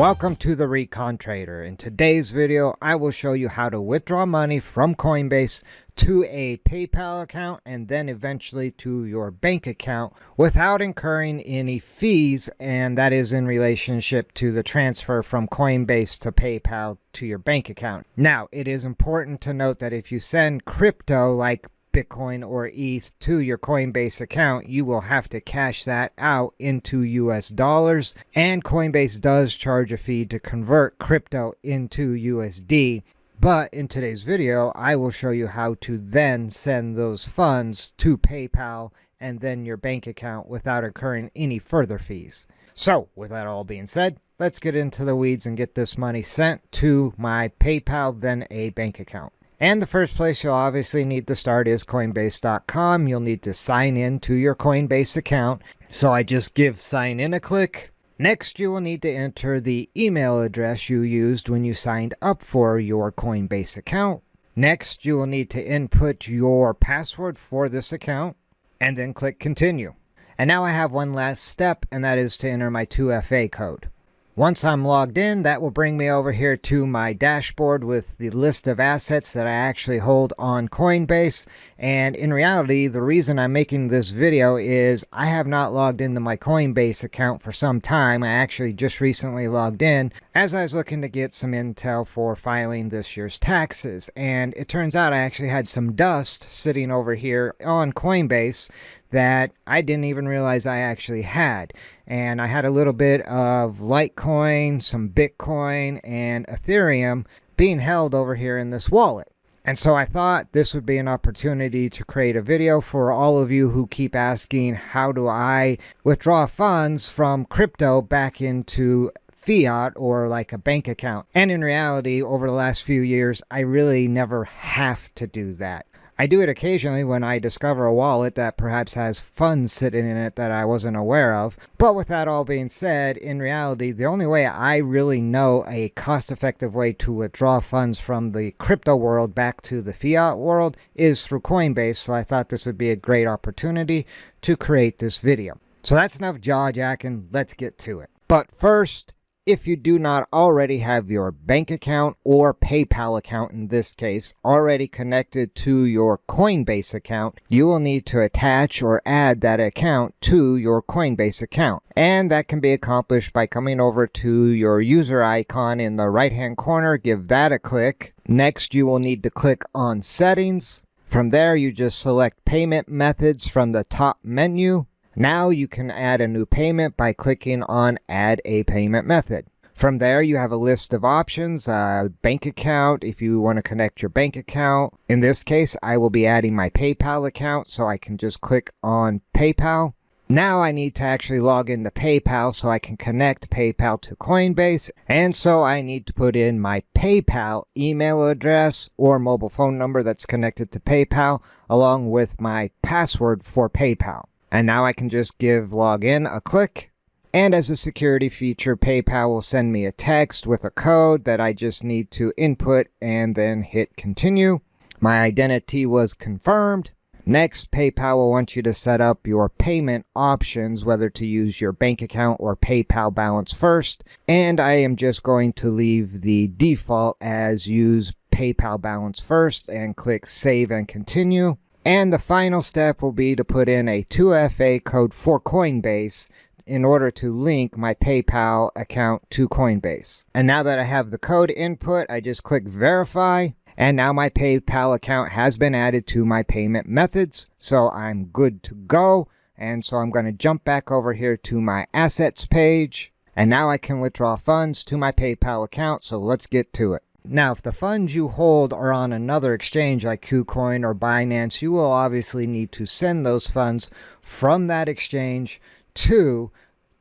Welcome to the Recon Trader. In today's video, I will show you how to withdraw money from Coinbase to a PayPal account and then eventually to your bank account without incurring any fees, and that is in relationship to the transfer from Coinbase to PayPal to your bank account. Now, it is important to note that if you send crypto like Bitcoin or ETH to your Coinbase account, you will have to cash that out into US dollars, and Coinbase does charge a fee to convert crypto into USD. But in today's video, I will show you how to then send those funds to PayPal and then your bank account without incurring any further fees. So with that all being said, let's get into the weeds and get this money sent to my PayPal, then a bank account. And the first place you'll obviously need to start is Coinbase.com. You'll need to sign in to your Coinbase account. So I just give sign in a click. Next, you will need to enter the email address you used when you signed up for your Coinbase account. Next, you will need to input your password for this account and then click continue. And now I have one last step, and that is to enter my 2FA code. Once I'm logged in, that will bring me over here to my dashboard with the list of assets that I actually hold on Coinbase. And in reality, the reason I'm making this video is I have not logged into my Coinbase account for some time. I actually just recently logged in as I was looking to get some intel for filing this year's taxes. And it turns out I actually had some dust sitting over here on Coinbase that I didn't even realize I actually had. And I had a little bit of Litecoin, some Bitcoin, and Ethereum being held over here in this wallet. And so I thought this would be an opportunity to create a video for all of you who keep asking, how do I withdraw funds from crypto back into fiat or like a bank account? And in reality, over the last few years, I really never have to do that. I do it occasionally when I discover a wallet that perhaps has funds sitting in it that I wasn't aware of. But with that all being said, in reality, the only way I really know a cost-effective way to withdraw funds from the crypto world back to the fiat world is through Coinbase. So I thought this would be a great opportunity to create this video. So that's enough jaw-jacking. Let's get to it. But first, if you do not already have your bank account or PayPal account, in this case, already connected to your Coinbase account, you will need to attach or add that account to your Coinbase account. And that can be accomplished by coming over to your user icon in the right-hand corner, give that a click. Next, you will need to click on Settings. From there, you just select Payment Methods from the top menu. Now you can add a new payment by clicking on Add a Payment Method. From there, you have a list of options, bank account, if you want to connect your bank account. In this case, I will be adding my PayPal account, so I can just click on PayPal. Now I need to actually log into PayPal so I can connect PayPal to Coinbase. And so I need to put in my PayPal email address or mobile phone number that's connected to PayPal, along with my password for PayPal. And now I can just give login a click. And as a security feature, PayPal will send me a text with a code that I just need to input and then hit continue. My identity was confirmed. Next, PayPal will want you to set up your payment options, whether to use your bank account or PayPal balance first. And I am just going to leave the default as use PayPal balance first and click save and continue. And the final step will be to put in a 2FA code for Coinbase in order to link my PayPal account to Coinbase. And now that I have the code input, I just click verify. And now my PayPal account has been added to my payment methods. So I'm good to go. And so I'm going to jump back over here to my assets page. And now I can withdraw funds to my PayPal account. So let's get to it. Now, if the funds you hold are on another exchange like KuCoin or Binance, you will obviously need to send those funds from that exchange to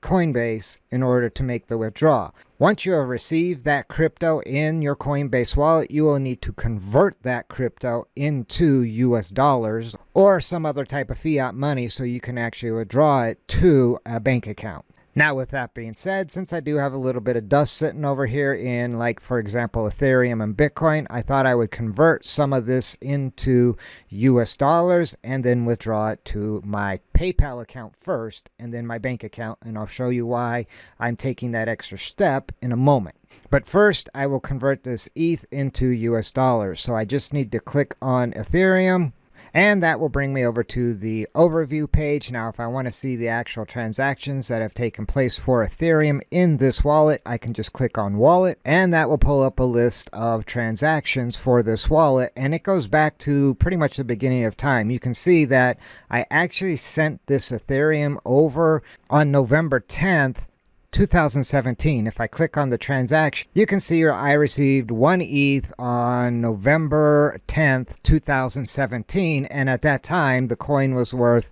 Coinbase in order to make the withdrawal. Once you have received that crypto in your Coinbase wallet, you will need to convert that crypto into US dollars or some other type of fiat money so you can actually withdraw it to a bank account. Now, with that being said, since I do have a little bit of dust sitting over here in, like, for example, Ethereum and Bitcoin, I thought I would convert some of this into US dollars and then withdraw it to my PayPal account first and then my bank account. And I'll show you why I'm taking that extra step in a moment. But first, I will convert this ETH into US dollars. So I just need to click on Ethereum. And that will bring me over to the overview page. Now, if I want to see the actual transactions that have taken place for Ethereum in this wallet, I can just click on wallet, and that will pull up a list of transactions for this wallet. And it goes back to pretty much the beginning of time. You can see that I actually sent this Ethereum over on November 10th, 2017. If I click on the transaction, you can see here I received 1 ETH on November 10th, 2017, and at that time the coin was worth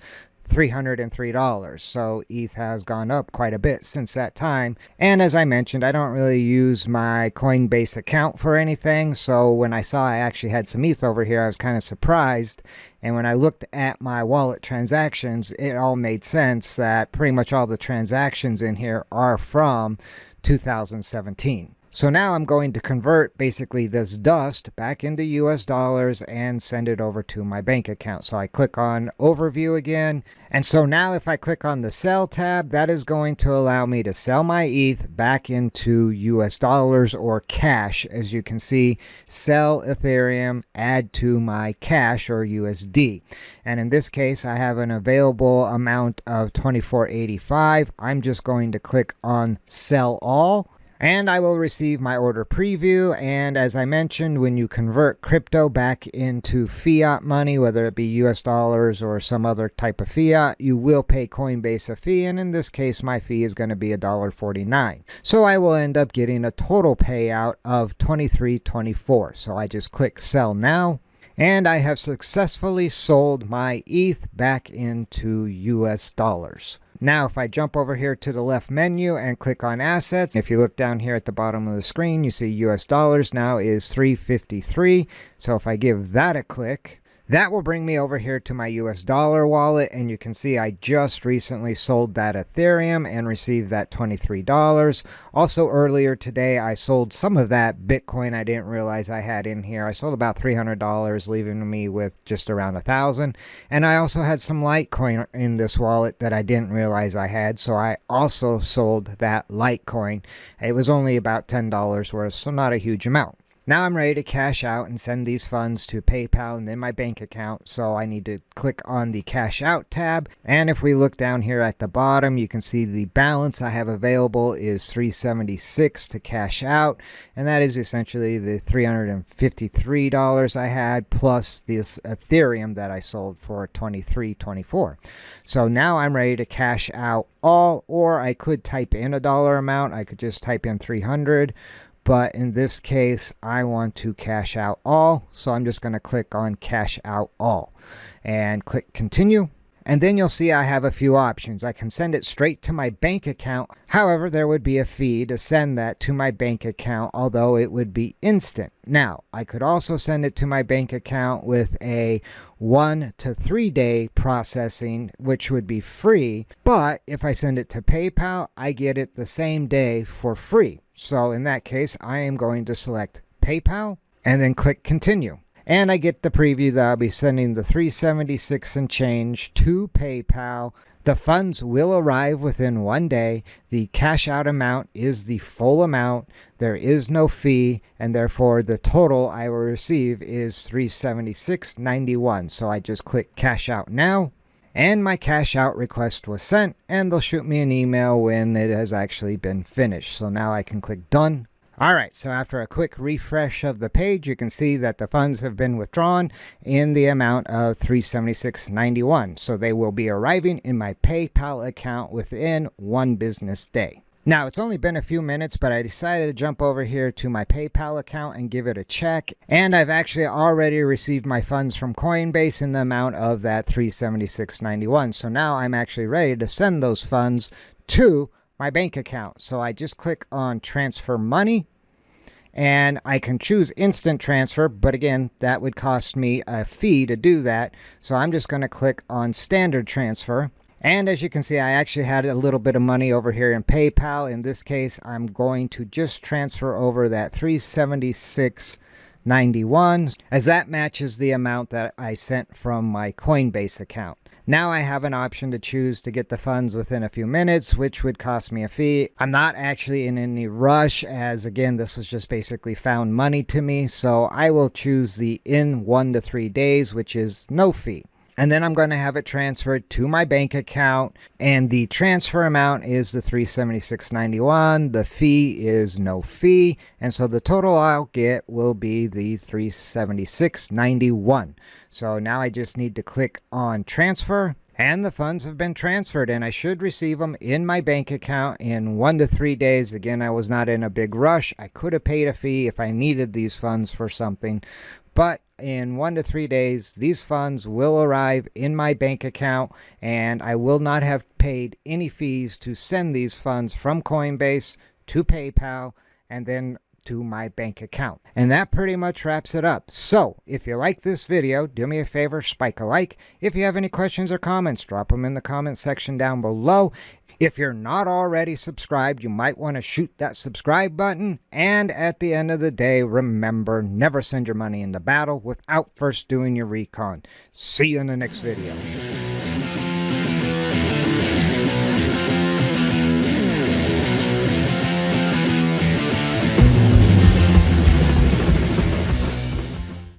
$303. So ETH has gone up quite a bit since that time. And as I mentioned, I don't really use my Coinbase account for anything. So when I saw I actually had some ETH over here, I was kind of surprised. And when I looked at my wallet transactions, it all made sense that pretty much all the transactions in here are from 2017. So now I'm going to convert basically this dust back into US dollars and send it over to my bank account. So I click on overview again. And so now if I click on the sell tab, that is going to allow me to sell my ETH back into US dollars or cash. As you can see, sell Ethereum, add to my cash or USD. And in this case, I have an available amount of $24.85. I'm just going to click on sell all. And I will receive my order preview. And as I mentioned, when you convert crypto back into fiat money, whether it be US dollars or some other type of fiat, you will pay Coinbase a fee. And in this case, my fee is going to be $1.49. So I will end up getting a total payout of $23.24. So I just click sell now. And I have successfully sold my ETH back into US dollars. Now, if I jump over here to the left menu and click on assets, if you look down here at the bottom of the screen, you see US dollars now is 353. So if I give that a click, that will bring me over here to my US dollar wallet, and you can see I just recently sold that Ethereum and received that $23. Also earlier today, I sold some of that Bitcoin I didn't realize I had in here. I sold about $300, leaving me with just around $1,000. And I also had some Litecoin in this wallet that I didn't realize I had, so I also sold that Litecoin. It was only about $10 worth, so not a huge amount. Now I'm ready to cash out and send these funds to PayPal and then my bank account. So I need to click on the cash out tab. And if we look down here at the bottom, you can see the balance I have available is $376 to cash out. And that is essentially the $353 I had plus this Ethereum that I sold for $23.24. So now I'm ready to cash out all, or I could type in a dollar amount. I could just type in 300. But in this case, I want to cash out all. So I'm just going to click on cash out all and click continue. And then you'll see I have a few options. I can send it straight to my bank account. However, there would be a fee to send that to my bank account, although it would be instant. Now, I could also send it to my bank account with a 1 to 3 day processing, which would be free. But if I send it to PayPal, I get it the same day for free. So in that case, I am going to select PayPal and then click continue. And I get the preview that I'll be sending the $376 and change to PayPal. The funds will arrive within 1 day. The cash out amount is the full amount. There is no fee, and therefore the total I will receive is $376.91. So I just click cash out now. And my cash out request was sent, and they'll shoot me an email when it has actually been finished. So now I can click done. Alright, so after a quick refresh of the page, you can see that the funds have been withdrawn in the amount of $376.91. So they will be arriving in my PayPal account within 1 business day. Now, it's only been a few minutes, but I decided to jump over here to my PayPal account and give it a check. And I've actually already received my funds from Coinbase in the amount of that $376.91. So now I'm actually ready to send those funds to my bank account. So I just click on transfer money. And I can choose instant transfer, but again, that would cost me a fee to do that. So I'm just going to click on standard transfer. And as you can see, I actually had a little bit of money over here in PayPal. In this case, I'm going to just transfer over that $376.91, as that matches the amount that I sent from my Coinbase account. Now I have an option to choose to get the funds within a few minutes, which would cost me a fee. I'm not actually in any rush, as again, this was just basically found money to me. So I will choose the in 1 to 3 days, which is no fee. And then I'm going to have it transferred to my bank account, and the transfer amount is the $376.91. The fee is no fee, and so the total I'll get will be the $376.91. So now I just need to click on transfer, and the funds have been transferred, and I should receive them in my bank account in 1 to 3 days. Again, I was not in a big rush. I could have paid a fee if I needed these funds for something, but in 1 to 3 days, these funds will arrive in my bank account, and I will not have paid any fees to send these funds from Coinbase to PayPal and then to my bank account. And that pretty much wraps it up. So if you like this video, do me a favor, spike a like. If you have any questions or comments, drop them in the comment section down below. If you're not already subscribed, you might want to shoot that subscribe button. And at the end of the day, remember, never send your money into battle without first doing your recon. See you in the next video.